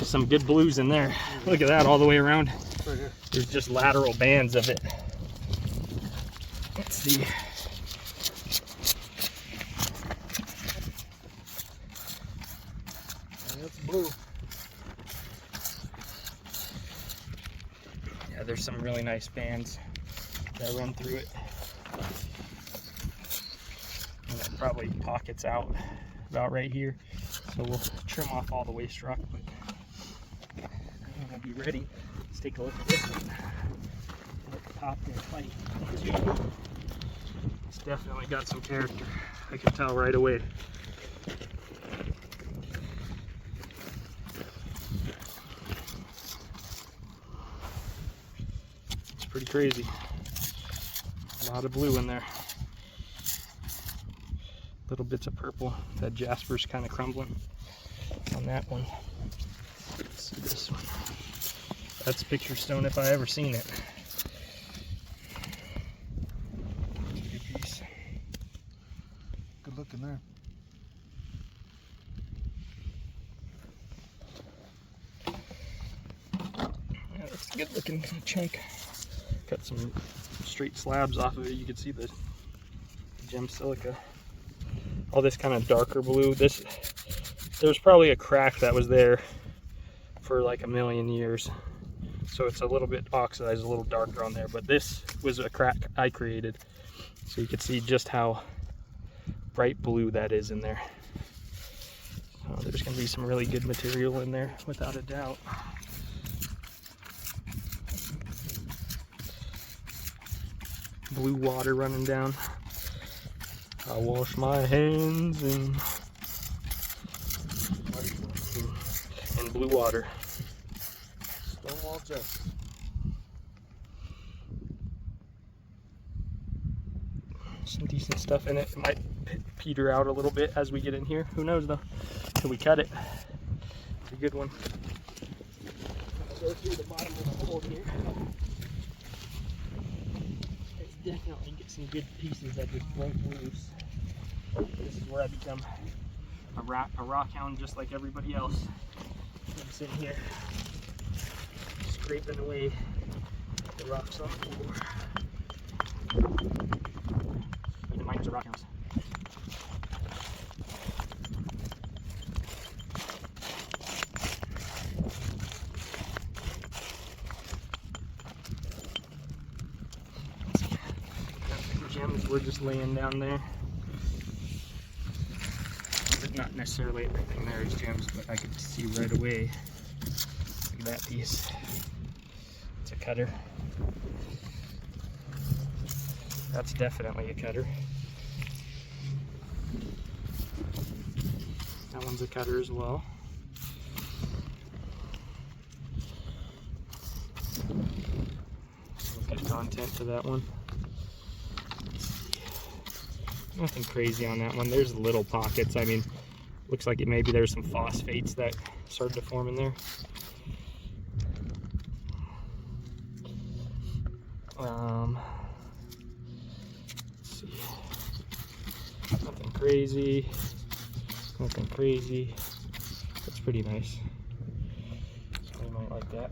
Some good blues in there. Look at that all the way around. Right here. There's just lateral bands of it. Let's see. That's blue. Yeah, there's some really nice bands that run through it. And it probably pockets out about right here. So we'll trim off all the waste rock, but we'll be ready. Let's take a look at this one. Let the top there fight. It's definitely got some character. I can tell right away. It's pretty crazy. A lot of blue in there. Little bits of purple. That jasper's kind of crumbling on that one. Let's see this one. That's picture stone if I ever seen it. Good piece. Good looking there. Yeah, that's a good looking chunk. Cut some straight slabs off of it. You can see the gem silica. All this kind of darker blue. There's probably a crack that was there for like a million years. So it's a little bit oxidized, a little darker on there, but this was a crack I created. So you can see just how bright blue that is in there. So there's gonna be some really good material in there, without a doubt. Blue water running down. I wash my hands in blue water. Stonewall Justice. Some decent stuff in it. It might peter out a little bit as we get in here. Who knows though? Till we cut it. It's a good one. I'll go through the bottom of the hole here. It's definitely get some good pieces that just broke loose. This is where I become a rock hound just like everybody else. I'm sitting here scraping away the rocks off the floor. The miners are rock hounds. Gems were just laying down there. But not necessarily everything there is gems, but I could see right away. Look at that piece. It's a cutter. That's definitely a cutter. That one's a cutter as well. Look at content to that one. Nothing crazy on that one. There's little pockets. I mean, looks like maybe there's some phosphates that started to form in there. Let's see. Nothing crazy. Nothing crazy. That's pretty nice. Somebody might like that.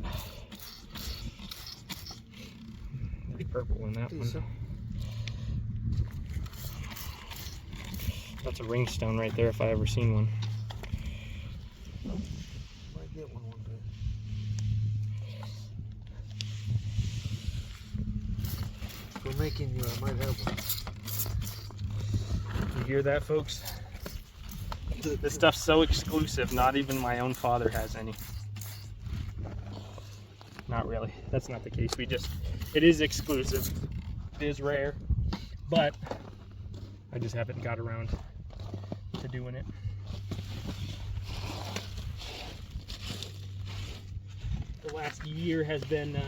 There's purple in that one. That's a ring stone right there if I ever seen one. Might get one day. For making you, I might have one. You hear that, folks? This stuff's so exclusive, not even my own father has any. Not really. That's not the case. It is exclusive. It is rare, but I just haven't got around to doing it. The last year has been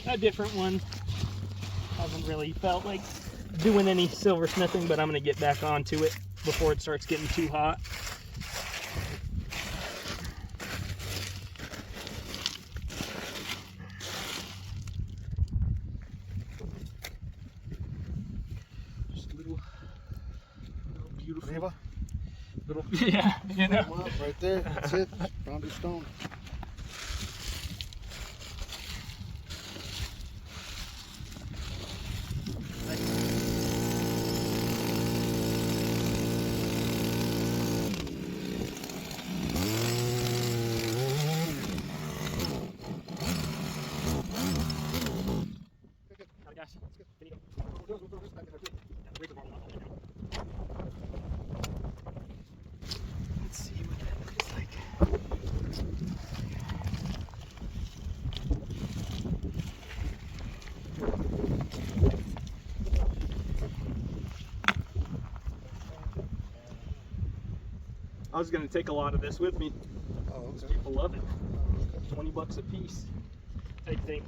a different one. Haven't really felt like doing any silversmithing, but I'm gonna get back onto it before it starts getting too hot. Beautiful. Little, yeah, you know. Right there, that's it. Found your stone. Let's see what that looks like. I was going to take a lot of this with me. Oh, okay. People love it. 20 bucks a piece type thing.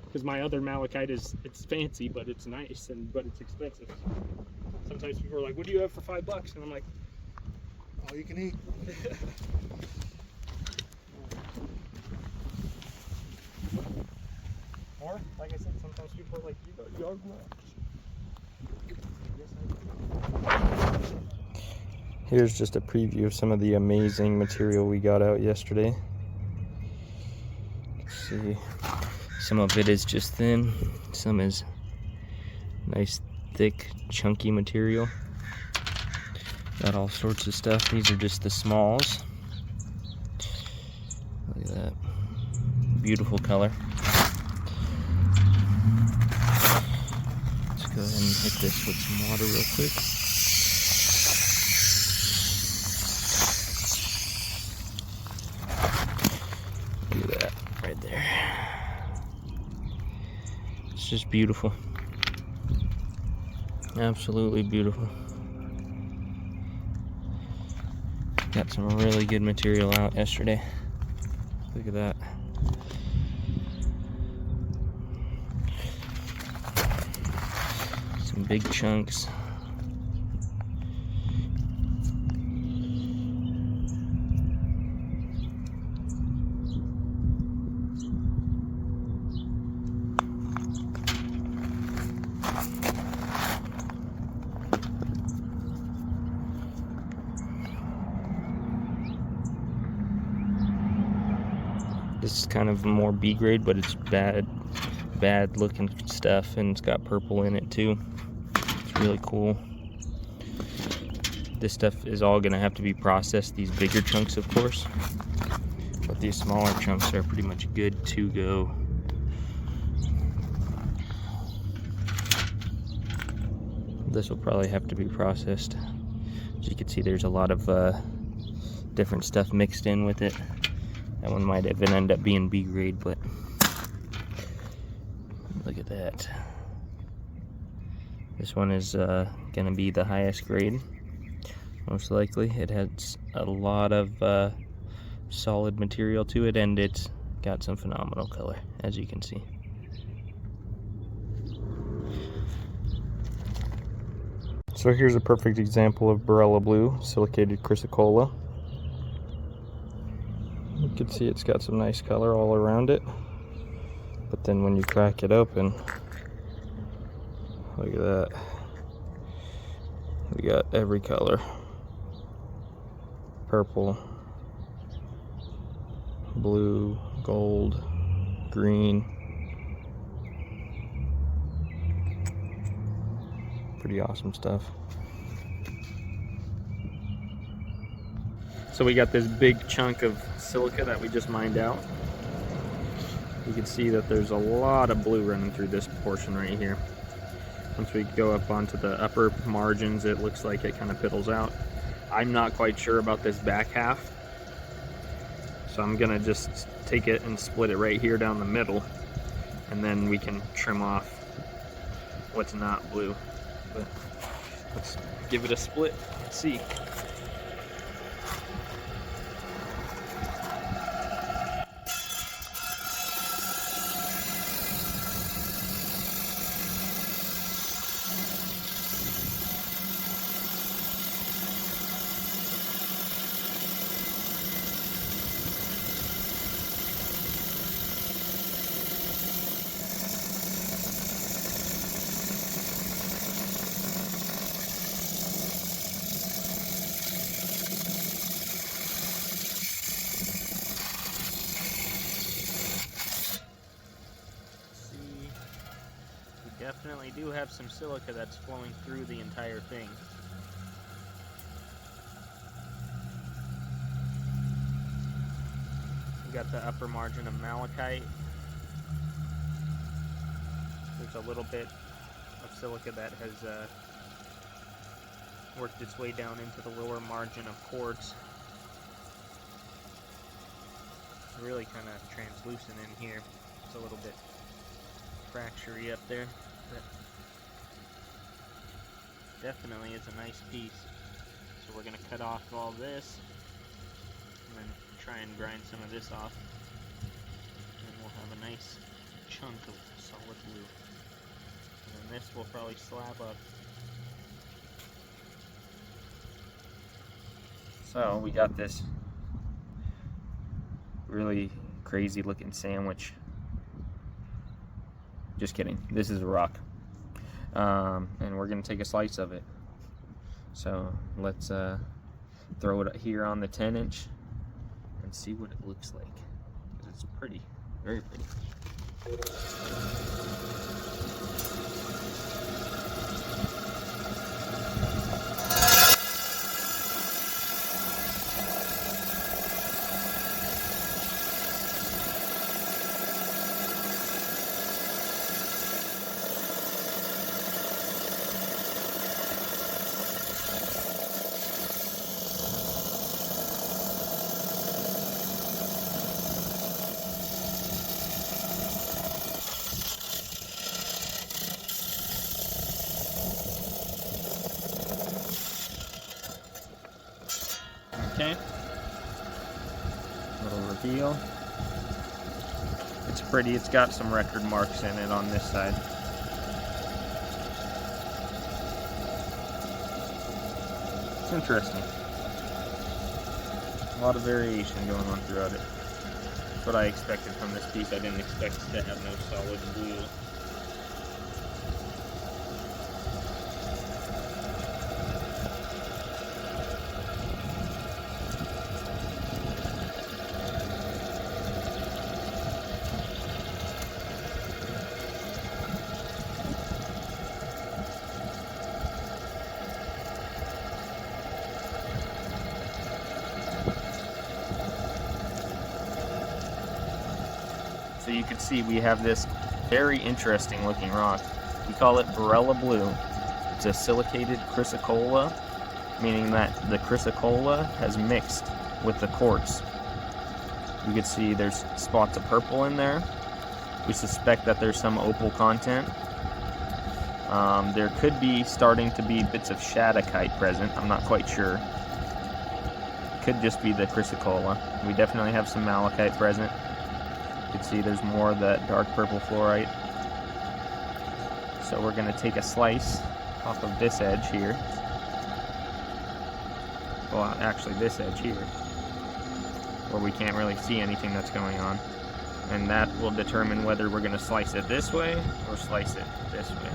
Because my other malachite it's fancy, but it's nice, but it's expensive. Sometimes people are like, what do you have for $5? And I'm like, all you can eat. or, like I said, sometimes people are like, you got yard wax. Here's just a preview of some of the amazing material we got out yesterday. Let's see. Some of it is just thin, some is nice, thick, chunky material. Got all sorts of stuff. These are just the smalls. Look at that. Beautiful color. Let's go ahead and hit this with some water real quick. Look at that right there. It's just beautiful. Absolutely beautiful. Got some really good material out yesterday. Look at that. Some big chunks. This is kind of more B grade, but it's bad looking stuff, and it's got purple in it too. It's really cool. This stuff is all gonna have to be processed, these bigger chunks of course, but these smaller chunks are pretty much good to go. This will probably have to be processed. As you can see, there's a lot of different stuff mixed in with it. That one might even end up being B grade, but look at that. This one is gonna be the highest grade, most likely. It has a lot of solid material to it, and it's got some phenomenal color, as you can see. So here's a perfect example of Barela blue, silicated Chrysocolla. You can see it's got some nice color all around it, but then when you crack it open, look at that. We got every color. Purple, blue, gold, green. Pretty awesome stuff. So we got this big chunk of silica that we just mined out. You can see that there's a lot of blue running through this portion right here. Once we go up onto the upper margins, it looks like it kind of piddles out. I'm not quite sure about this back half, so I'm gonna just take it and split it right here down the middle, and then we can trim off what's not blue. But let's give it a split and see. Definitely do have some silica that's flowing through the entire thing. We got the upper margin of malachite. There's a little bit of silica that has worked its way down into the lower margin of quartz. It's really kind of translucent in here. It's a little bit fracture-y up there. But definitely is a nice piece. So we're going to cut off all this and then try and grind some of this off, and we'll have a nice chunk of solid blue. And then this will probably slab up. So we got this really crazy looking sandwich. Just kidding, this is a rock, and we're gonna take a slice of it. So let's throw it here on the 10-inch and see what it looks like. It's pretty, very pretty. Okay, little reveal. It's pretty, it's got some record marks in it on this side. It's interesting. A lot of variation going on throughout it. That's what I expected from this piece. I didn't expect to have no solid blue. So you can see we have this very interesting looking rock. We call it Barela blue. It's a silicated Chrysocolla, meaning that the Chrysocolla has mixed with the quartz. You can see there's spots of purple in there. We suspect that there's some opal content. There could be starting to be bits of shadokite present. I'm not quite sure. Could just be the Chrysocolla. We definitely have some malachite present. You can see there's more of that dark purple fluorite. So we're going to take a slice off of this edge here. Well, actually this edge here, where we can't really see anything that's going on. And that will determine whether we're going to slice it this way or slice it this way.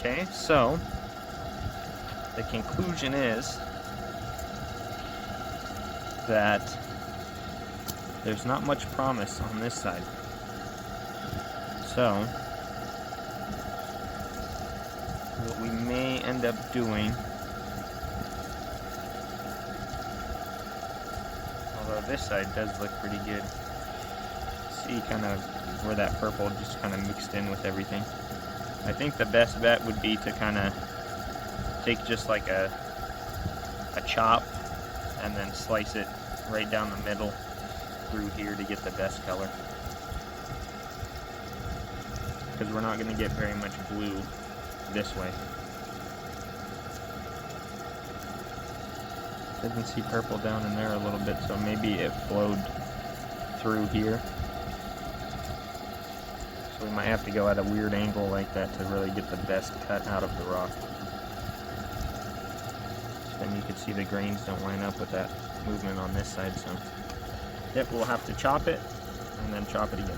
Okay, so the conclusion is that there's not much promise on this side. So what we may end up doing, although this side does look pretty good, see kind of where that purple just kind of mixed in with everything. I think the best bet would be to kind of take just like a chop and then slice it right down the middle through here to get the best color. Because we're not going to get very much blue this way. I can see purple down in there a little bit, so maybe it flowed through here. We might have to go at a weird angle like that to really get the best cut out of the rock. Then you can see the grains don't line up with that movement on this side, so yep, we'll have to chop it and then chop it again.